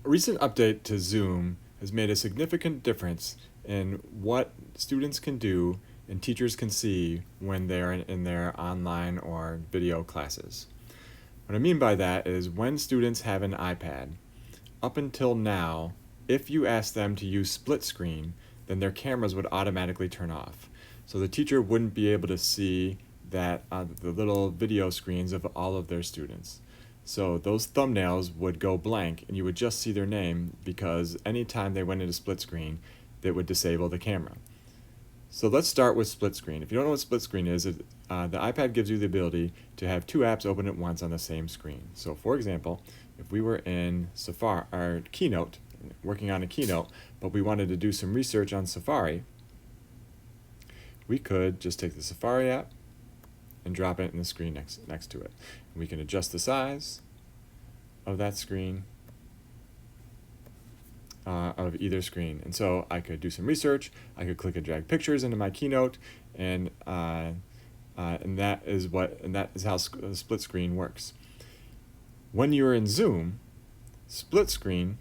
A recent update to Zoom has made a significant difference in what students can do and teachers can see when they're in their online or video classes. What I mean by that is when students have an iPad, up until now, if you ask them to use split screen, then their cameras would automatically turn off. So the teacher wouldn't be able to see that the little video screens of all of their students. So those thumbnails would go blank and you would just see their name because anytime they went into split screen, it would disable the camera. So let's start with split screen. If you don't know what split screen is, the iPad gives you the ability to have two apps open at once on the same screen. So for example, if we were in Safari, our Keynote, working on a Keynote, but we wanted to do some research on Safari, we could just take the Safari app and drop it in the screen next to it. And we can adjust the size of that screen of either screen. And so I could do some research, I could click and drag pictures into my Keynote, and that is how split screen works. When you're in Zoom, split screen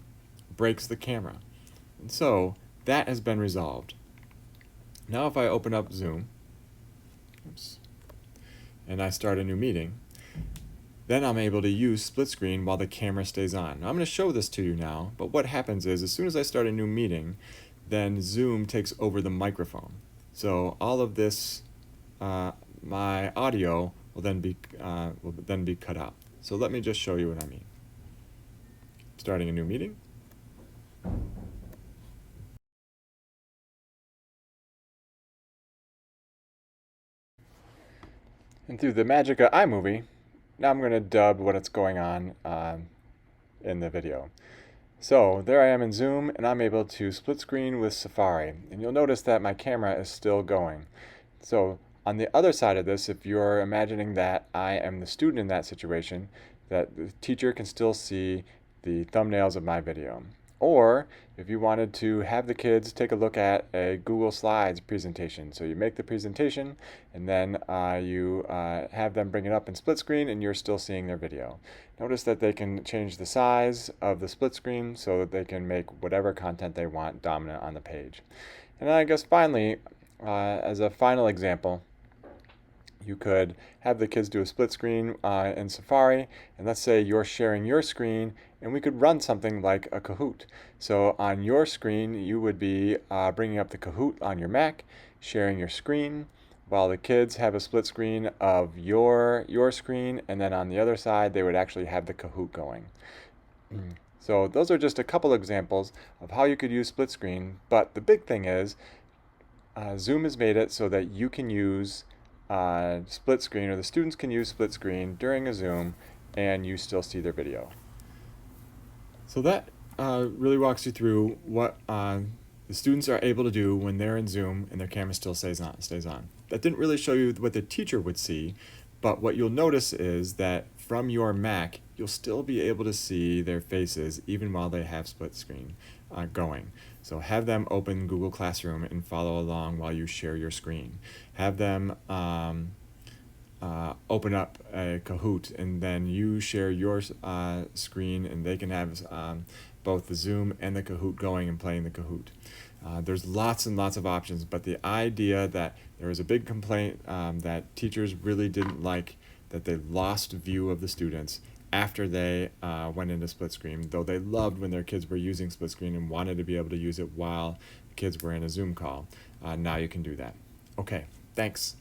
breaks the camera. And so that has been resolved. Now if I open up Zoom, and I start a new meeting, then I'm able to use split screen while the camera stays on. Now I'm going to show this to you now, but what happens is as soon as I start a new meeting, then Zoom takes over the microphone. So all of this, my audio will then be cut out. So let me just show you what I mean. Starting a new meeting. And through the magic of iMovie, now I'm going to dub what's going on in the video. So there I am in Zoom, and I'm able to split screen with Safari. And you'll notice that my camera is still going. So on the other side of this, if you're imagining that I am the student in that situation, that the teacher can still see the thumbnails of my video. Or if you wanted to have the kids take a look at a Google Slides presentation. So you make the presentation and then you have them bring it up in split screen and you're still seeing their video. Notice that they can change the size of the split screen so that they can make whatever content they want dominant on the page. And I guess finally, as a final example, you could have the kids do a split screen in Safari, and let's say you're sharing your screen, and we could run something like a Kahoot. So on your screen, you would be bringing up the Kahoot on your Mac, sharing your screen, while the kids have a split screen of your screen, and then on the other side, they would actually have the Kahoot going. So those are just a couple examples of how you could use split screen, but the big thing is Zoom has made it so that you can use split screen, or the students can use split screen during a Zoom and you still see their video. So that really walks you through what the students are able to do when they're in Zoom and their camera still stays on. That didn't really show you what the teacher would see, but what you'll notice is that from your Mac, you'll still be able to see their faces even while they have split screen going. So have them open Google Classroom and follow along while you share your screen. Have them open up a Kahoot and then you share your screen and they can have both the Zoom and the Kahoot going and playing the Kahoot. There's lots and lots of options, but the idea that there was a big complaint that teachers really didn't like that they lost view of the students after they went into split screen, though they loved when their kids were using split screen and wanted to be able to use it while the kids were in a Zoom call. Now you can do that. Okay, thanks.